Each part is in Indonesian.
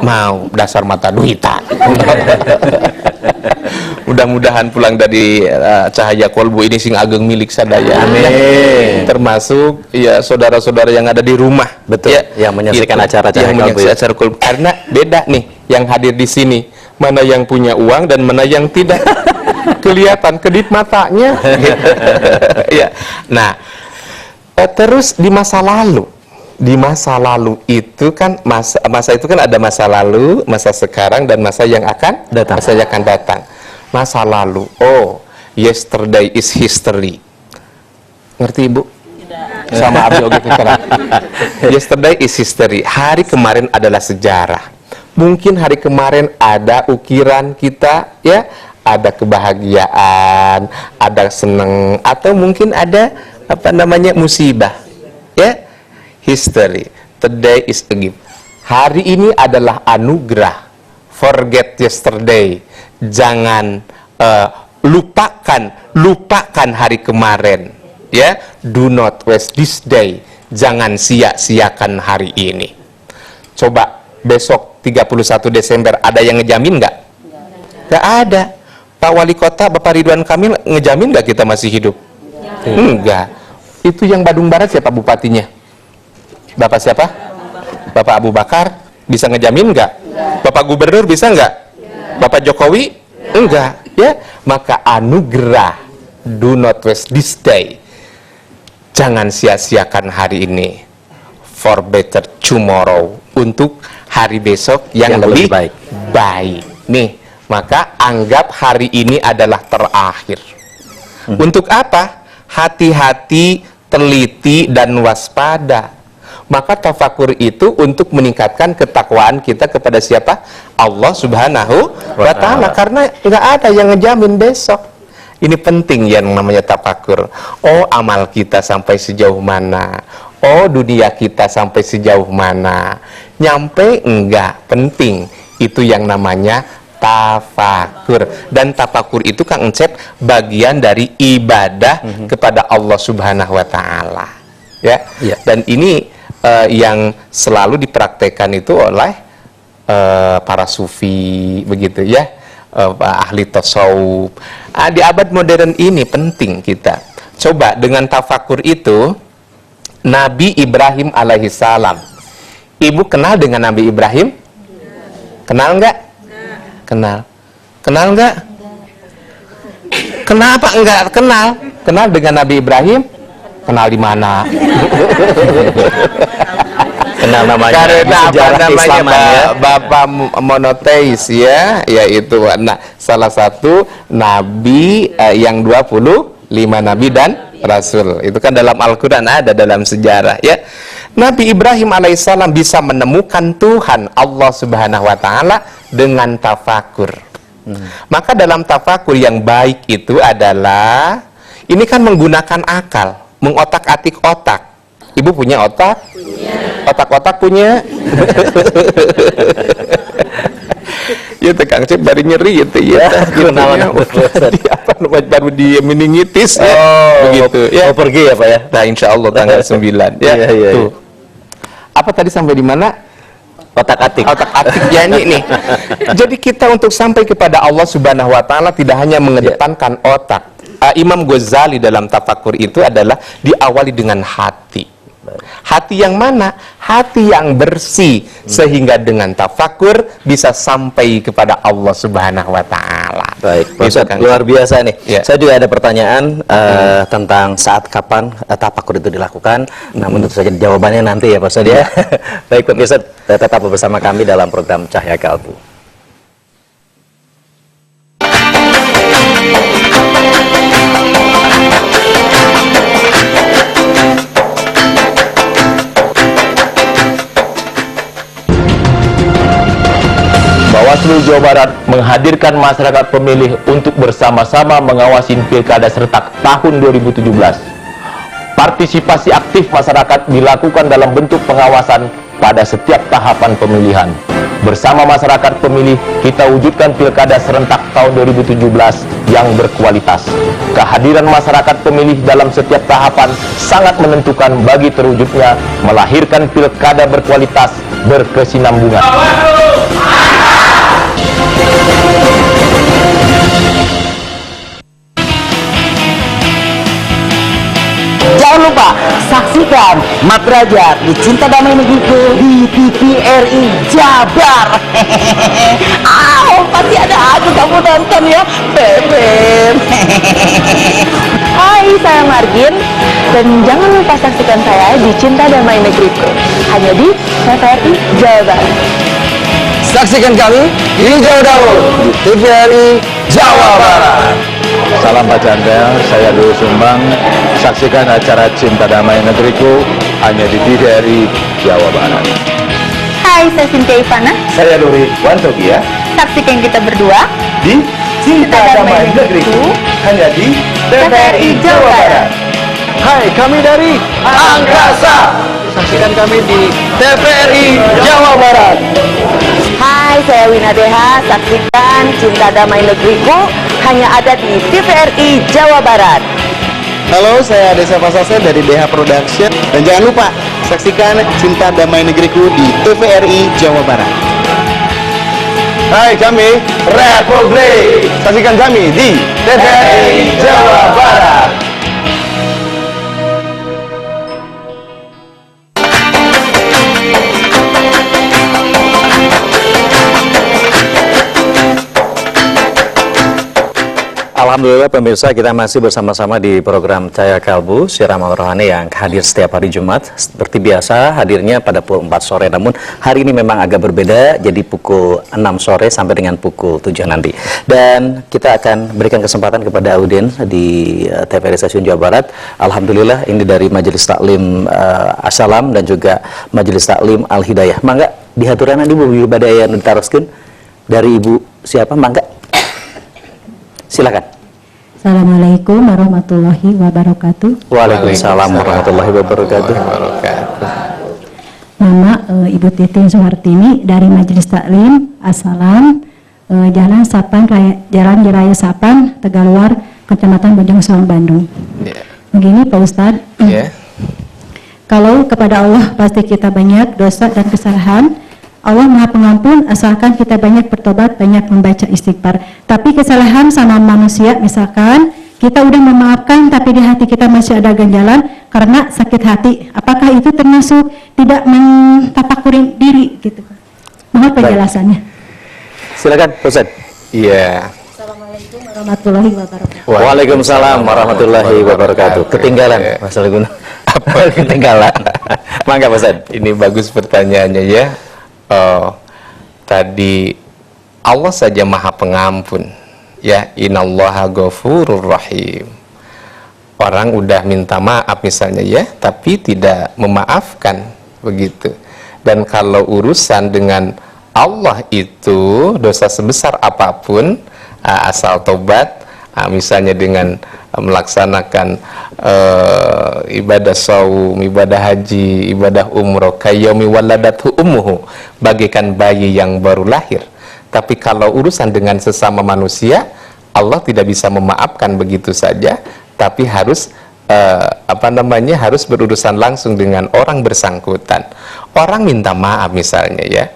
Mau, dasar mata duitan. Mudah-mudahan pulang dari Cahaya Kolbu ini sing ageng milik sadaya. Amin. Termasuk ya saudara-saudara yang ada di rumah. Betul. Ya, yang menyaksikan itu, acara Cahaya yang Kolbu. acara Kolbu. Karena beda nih yang hadir di sini. Mana yang punya uang dan mana yang tidak. Kelihatan kedip matanya. Ya. Nah, terus di masa lalu. Di masa lalu itu kan masa itu kan ada masa lalu, masa sekarang dan masa yang akan datang. Masa yang akan datang. Masa lalu. Oh, yesterday is history. Ngerti Ibu? Tidak. Sama Abi oke pikiran. Yesterday is history. Hari kemarin adalah sejarah. Mungkin hari kemarin ada ukiran kita, ya, ada kebahagiaan, ada seneng, atau mungkin ada musibah, ya. History. Today is a gift. Hari ini adalah anugerah. Forget yesterday. Jangan lupakan hari kemarin. Ya, do not waste this day. Jangan sia-siakan hari ini. Coba besok 31 Desember ada yang ngejamin nggak? Nggak ada. Pak Wali Kota Bapak Ridwan Kamil ngejamin nggak kita masih hidup? Enggak. Itu yang Badung Barat siapa bupatinya? Bapak siapa? Bapak Abu Bakar. Bisa ngejamin nggak? Bapak Gubernur bisa nggak? Bapak Jokowi? Enggak. Ya, maka anugerah. Do not waste this day. Jangan sia-siakan hari ini. For better tomorrow. Untuk hari besok yang lebih baik. Nih, maka anggap hari ini adalah terakhir. Untuk apa? Hati-hati, teliti, dan waspada. Maka tafakur itu untuk meningkatkan ketakwaan kita kepada siapa? Allah Subhanahu wa Ta'ala. Karena nggak ada yang ngejamin besok. Ini penting yang namanya tafakur. Oh, amal kita sampai sejauh mana? Oh, dunia kita sampai sejauh mana? Nyampe enggak? Penting. Itu yang namanya tafakur. Dan tafakur itu Kang Encep bagian dari ibadah kepada Allah Subhanahu wa Ta'ala. Ya. Dan ini yang selalu dipraktekkan itu oleh para sufi, begitu ya, ahli tasawuf. Di abad modern ini penting kita coba dengan tafakur itu. Nabi Ibrahim alaihissalam, Ibu kenal dengan Nabi Ibrahim? Kenal nggak? Kenal. Kenal nggak? Kenapa enggak kenal? Kenal dengan Nabi Ibrahim? Kenal di mana? Kenal namanya. Karena apa namanya ya? Bapak monoteis ya, yaitu salah satu nabi yang 25 nabi dan rasul. Itu kan dalam Al-Qur'an ada, dalam sejarah ya. Nabi Ibrahim alaihissalam bisa menemukan Tuhan Allah Subhanahu wa Ta'ala dengan tafakur. Maka dalam tafakur yang baik itu adalah ini kan menggunakan akal, mengotak-atik otak. Ibu punya otak? Punya. Otak-otak punya? Ya, Kang Cep baru nyeri gitu ya. Kenalan baru di meningitis ya. Begitu. Ya. Mau pergi ya Pak ya? Nah, insya Allah tanggal 9. Ya. Tuh. Apa tadi sampai di mana? Otak-atik. Otak-atik ya ini nih. Jadi kita untuk sampai kepada Allah Subhanahu wa Ta'ala tidak hanya mengedepankan otak. Imam Ghazali dalam tafakur itu adalah diawali dengan hati. Hati yang mana? Hati yang bersih, sehingga dengan tafakur bisa sampai kepada Allah Subhanahu wa Ta'ala. Baik, Pak Ustadz, luar biasa nih. Ya. Saya juga ada pertanyaan tentang saat kapan tafakur itu dilakukan. Namun tentu saja jawabannya nanti ya Pak Ustadz ya. Baik Pak Ustadz, tetap bersama kami dalam program Cahaya Kalbu. Bawaslu Jawa Barat menghadirkan masyarakat pemilih untuk bersama-sama mengawasi Pilkada serentak tahun 2017. Partisipasi aktif masyarakat dilakukan dalam bentuk pengawasan pada setiap tahapan pemilihan. Bersama masyarakat pemilih, kita wujudkan Pilkada serentak tahun 2017 yang berkualitas. Kehadiran masyarakat pemilih dalam setiap tahapan sangat menentukan bagi terwujudnya melahirkan Pilkada berkualitas, berkesinambungan. lupa saksikan Mat Derajat di Cinta Damai Negeriku di TVRI Jabar. Pasti ada aja kamu nonton ya, Bebem. Hai, saya Margin dan jangan lupa saksikan saya di Cinta Damai Negeriku hanya di TVRI Jawa Barat. Saksikan kami hijau daun di TVRI Jawa Barat. Salam Bacanda, saya Dulu Sumbang. Saksikan acara Cinta Damai Negeriku hanya di TVRI Jawa Barat. Hai, saya Cynthia Ivana. Saya Duri Wantogi ya, Saksikan kita berdua di Cinta Damai Negeriku hanya di TVRI Jawa Barat. Hai, kami dari Angkasa. Saksikan kami di TVRI Jawa Barat. Hai, saya Wina Deha. Saksikan Cinta Damai Negeriku hanya ada di TVRI Jawa Barat. Halo, saya Desa Pasase dari DH Production. Dan jangan lupa saksikan Cinta Damai Negeriku di TVRI Jawa Barat. Hai, kami Republik. Saksikan kami di TVRI Jawa Barat. Alhamdulillah pemirsa, kita masih bersama-sama di program Cahaya Kalbu, Siraman Rohani yang hadir setiap hari Jumat. Seperti biasa hadirnya pada pukul 4 sore, namun hari ini memang agak berbeda, jadi pukul 6 sore sampai dengan pukul 7 nanti. Dan kita akan berikan kesempatan kepada audiens di TVRI Stasiun Jawa Barat. Alhamdulillah ini dari Majelis Taklim Assalam dan juga Majelis Taklim Al-Hidayah. Mangga dihaturan Ibu Badaya Nutaroskeun dari Ibu siapa? Mangga. Silakan. Assalamualaikum warahmatullahi wabarakatuh. Waalaikumsalam warahmatullahi wabarakatuh. Nama Ibu Titin Soehartini dari Majelis Taklim Assalam, Jalan Sapan Jalan Raya Sapan, Tegaluar, Kecamatan Bojong Soang, Bandung. Begini Pak Ustadz, kalau kepada Allah pasti kita banyak dosa dan kesalahan. Allah Maha Pengampun asalkan kita banyak bertobat, banyak membaca istighfar. Tapi kesalahan sama manusia, misalkan kita udah memaafkan tapi di hati kita masih ada ganjalan karena sakit hati. Apakah itu termasuk tidak mentafakurin diri gitu? Mohon penjelasannya. Silakan, Ustaz. Iya. Assalamualaikum warahmatullahi wabarakatuh. Waalaikumsalam warahmatullahi wabarakatuh. Ketinggalan, Mas Algun. Apa ketinggalan? Mangga, Ustaz. Ini bagus pertanyaannya ya. Tadi Allah saja Maha Pengampun ya, innallaha ghafurur rahim. Orang udah minta maaf misalnya ya, tapi tidak memaafkan begitu. Dan kalau urusan dengan Allah itu dosa sebesar apapun, asal tobat, misalnya dengan melaksanakan ibadah saum, ibadah haji, ibadah umroh, kayyaumi waladathu ummuhu, bagaikan bayi yang baru lahir. Tapi kalau urusan dengan sesama manusia, Allah tidak bisa memaafkan begitu saja, tapi harus harus berurusan langsung dengan orang bersangkutan. Orang minta maaf misalnya ya,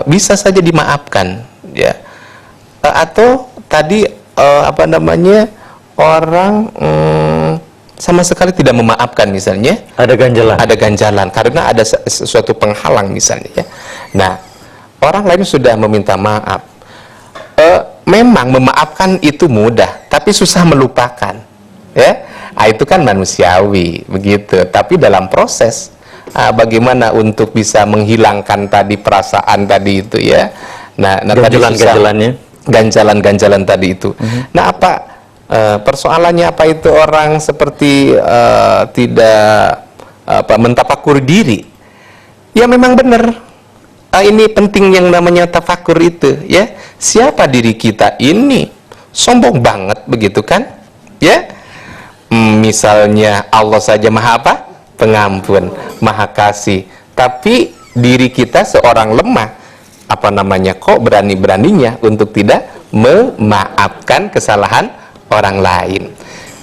bisa saja dimaafkan ya, atau tadi orang sama sekali tidak memaafkan misalnya, ada ganjalan karena ada sesuatu penghalang misalnya ya. Nah, orang lain sudah meminta maaf, memang memaafkan itu mudah tapi susah melupakan ya. Itu kan manusiawi begitu, tapi dalam proses bagaimana untuk bisa menghilangkan tadi perasaan tadi itu ya. Nah ganjalan-ganjalan tadi itu. Nah, persoalannya apa itu orang seperti tidak mentafakur diri? Ya memang benar. Ini penting yang namanya tafakur itu ya. Siapa diri kita ini? Sombong banget begitu kan? Ya. Misalnya Allah saja Maha Pengampun, Maha Kasih. Tapi diri kita seorang lemah. Kok berani-beraninya untuk tidak memaafkan kesalahan orang lain?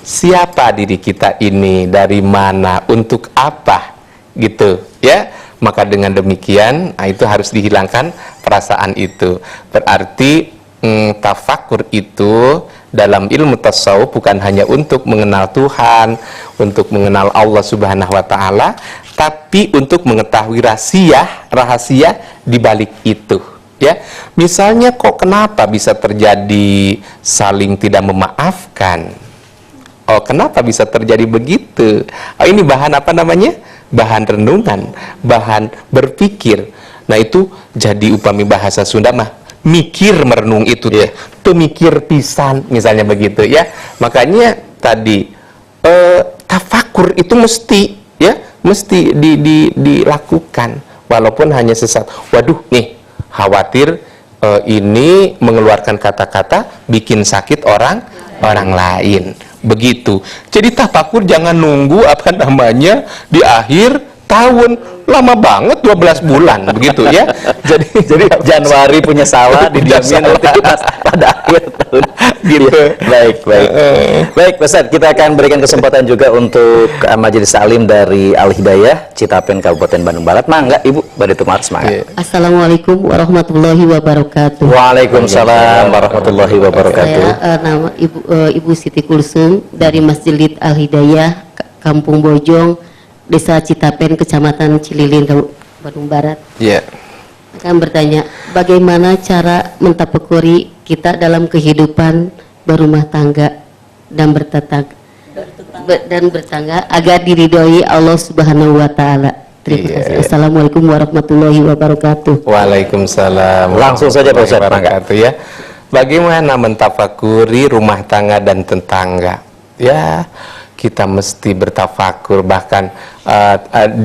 Siapa diri kita ini, dari mana, untuk apa gitu ya. Maka dengan demikian itu harus dihilangkan perasaan itu. Berarti tafakur itu dalam ilmu tasawuf bukan hanya untuk mengenal Tuhan, untuk mengenal Allah Subhanahu wa taala, tapi untuk mengetahui rahasia di balik itu, ya. Misalnya kok kenapa bisa terjadi saling tidak memaafkan? Oh, kenapa bisa terjadi begitu? Oh, ini bahan apa namanya? Bahan renungan, bahan berpikir. Nah, itu jadi upami bahasa Sunda mah mikir merenung itu teh. Pemikir pisan misalnya begitu, ya. Makanya tadi tafakur itu mesti dilakukan walaupun hanya sesaat. Waduh nih, khawatir ini mengeluarkan kata-kata bikin sakit orang lain. Begitu. Jadi tafakur jangan nunggu di akhir tahun, lama banget 12 bulan begitu, ya. Jadi Januari punya salah didiamin pada akhir tahun gitu. Baik. Baik, Ustaz, kita akan berikan kesempatan juga untuk Majelis Taklim dari Al Hidayah Citapen Kabupaten Bandung Barat. Mangga Ibu, Baditu Mar semangat. Assalamualaikum warahmatullahi wabarakatuh. Waalaikumsalam warahmatullahi wabarakatuh. Saya nama Ibu Siti Kulsum dari Masjid Al Hidayah Kampung Bojong, Desa Citapen, Kecamatan Cililin, Bandung Barat. Iya. Akan bertanya, bagaimana cara mentafakuri kita dalam kehidupan berumah tangga dan bertangga agar diridhoi Allah Subhanahu wa taala. Terima kasih. Assalamualaikum warahmatullahi wabarakatuh. Waalaikumsalam. Langsung saja Pak Ustaz, wabarakatuh, ya. Bagaimana mentafakuri rumah tangga dan tetangga? Ya, kita mesti bertafakur bahkan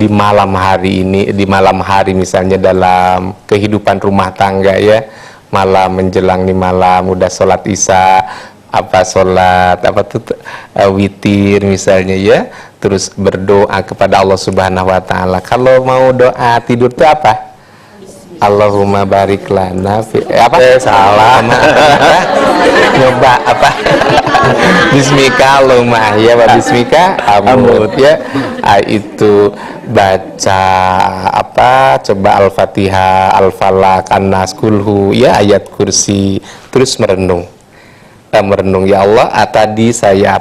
di malam hari ini, di malam hari misalnya dalam kehidupan rumah tangga, ya. Malam menjelang nih malam udah sholat isya, witir misalnya, ya. Terus berdoa kepada Allah Subhanahu wa taala. Kalau mau doa tidur itu apa? Allahumma barik lana salah. Nyoba apa? Bismika Allahumma ya wa bismika amut, ya. Itu baca coba Al-Fatihah, Al-Falaq, An-Nas, Kulhu, ya, ayat kursi, terus merenung, ya Allah, tadi saya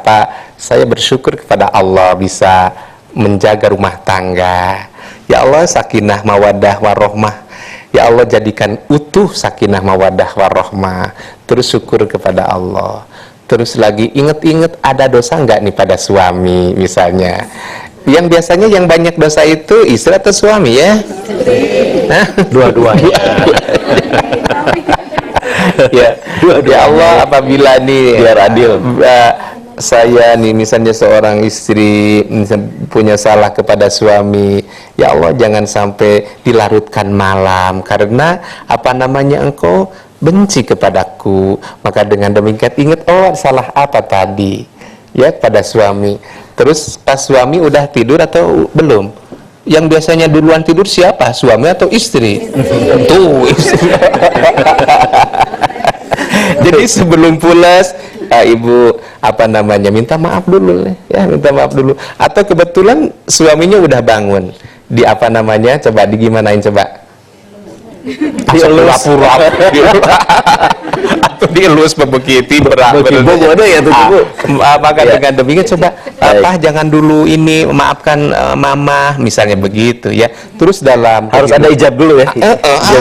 bersyukur kepada Allah bisa menjaga rumah tangga, ya Allah, sakinah mawaddah warohmah, ya Allah, jadikan utuh sakinah mawaddah warohmah, terus syukur kepada Allah. Terus lagi inget-inget ada dosa nggak nih pada suami misalnya. Yang biasanya yang banyak dosa itu istri atau suami, ya? Dua-duanya. Ya Allah, apabila nih biar adil, saya nih misalnya seorang istri punya salah kepada suami, ya Allah, jangan sampai dilarutkan malam karena engkau benci kepadaku. Maka dengan demikian ingat, salah apa tadi, ya, pada suami. Terus pas suami udah tidur atau belum? Yang biasanya duluan tidur siapa? Suami atau istri? Tuh, istri. Jadi sebelum pulas, ibu minta maaf dulu, ya, minta maaf dulu. Atau kebetulan suaminya udah bangun, coba digimanain coba? Dielus atau dielus begitu maka dengan demikian coba jangan dulu ini memaafkan mama misalnya begitu, ya. Terus harus ada ijab dulu, ya.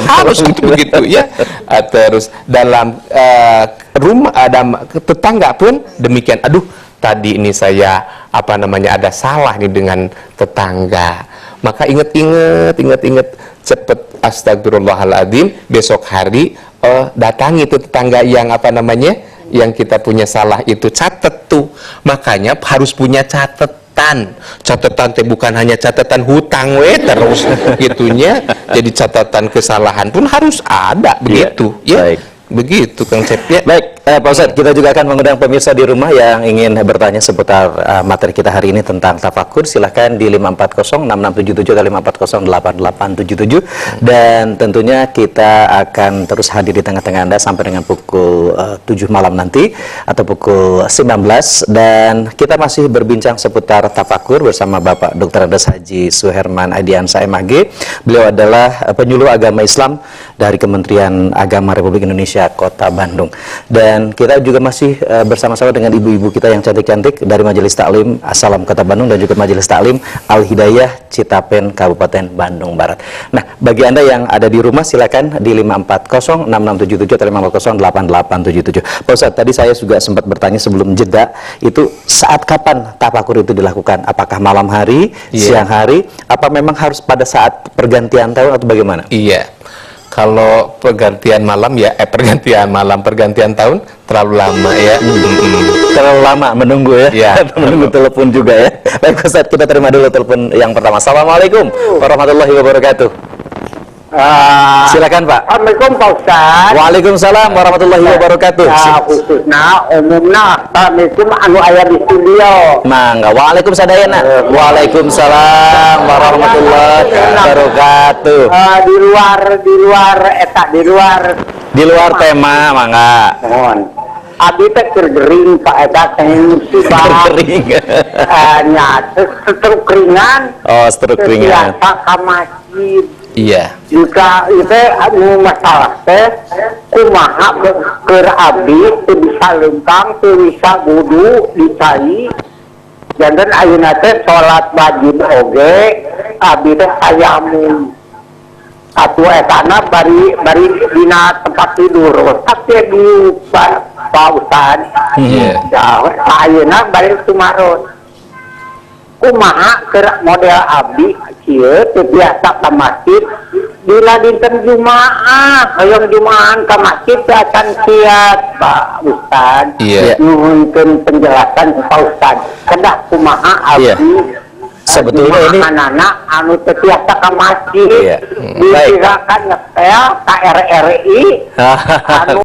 Harus begitu, ya. Terus dalam rumah ada tetangga pun demikian, aduh tadi ini saya ada salah nih dengan tetangga, maka ingat cepet astagfirullahaladzim, besok hari datangi itu tetangga yang yang kita punya salah itu, catet tuh. Makanya harus punya catatan teh, bukan hanya catatan hutang terus gitunya. Jadi catatan kesalahan pun harus ada, begitu, ya. Begitu konsepnya. Baik, Pak Ustadz, kita juga akan mengundang pemirsa di rumah yang ingin bertanya seputar materi kita hari ini tentang tafakur. Silahkan di 540-6677 atau 540-8877. Dan tentunya kita akan terus hadir di tengah-tengah Anda sampai dengan pukul 7 malam nanti atau pukul 19. Dan kita masih berbincang seputar tafakur bersama Bapak Dr. Andes Haji Suherman Adiansa MAG. Beliau adalah penyuluh agama Islam dari Kementerian Agama Republik Indonesia Kota Bandung. Dan Dan kita juga masih bersama-sama dengan ibu-ibu kita yang cantik-cantik dari Majelis Taklim Assalam Kota Bandung dan juga Majelis Taklim Al-Hidayah Citapen Kabupaten Bandung Barat. Nah, bagi Anda yang ada di rumah silakan di 540-6677 atau 540-8877. Pak Ustadz, tadi saya juga sempat bertanya sebelum jeda, itu saat kapan tafakur itu dilakukan? Apakah malam hari, siang hari, apa memang harus pada saat pergantian tahun atau bagaimana? Iya. Kalau pergantian malam ya, pergantian tahun terlalu lama ya. Terlalu lama menunggu ya, Ya. menunggu telepon juga ya. Baik Ustaz, kita terima dulu telepon yang pertama. Assalamualaikum warahmatullahi wabarakatuh. Silakan Pak. Assalamualaikum Pak Ustaz. Waalaikumsalam warahmatullahi wabarakatuh. Ya, khususnya umumnya Assalamualaikum anu aya di studio. Mangga. Waalaikumsalam. Waalaikumsalam warahmatullahi wabarakatuh. Di luar tema, mangga. Mohon. Abi teh keur gering Pak eta teh musibah. Kering. Nya struk keringan. Oh, struk keringan. Biasa ka masjid. Iya. Jika itu anu masalah teh kumaha keur abi teu bisa lengkang, teu bisa wudu dicai. Janten ayeuna teh salat wajib oge abi teh tayammum. Atuh etana bari dina tempat tidur. Tapi di Pak Ustaz. Iya. Ya, ayeuna bari tumarot. Kumaha keur model abdi kieu teu biasa ka masjid dina dinten Jumaah hoyong Jumaahan ka masjid teu acan kiat Pak Ustaz. Iya. Nuhunkeun penjelasan Pak Ustaz. Kedah kumaha abdi Sebetulnya ini anak anu teu biasa ka masjid Iya. dikirakan nyetel KRRI anu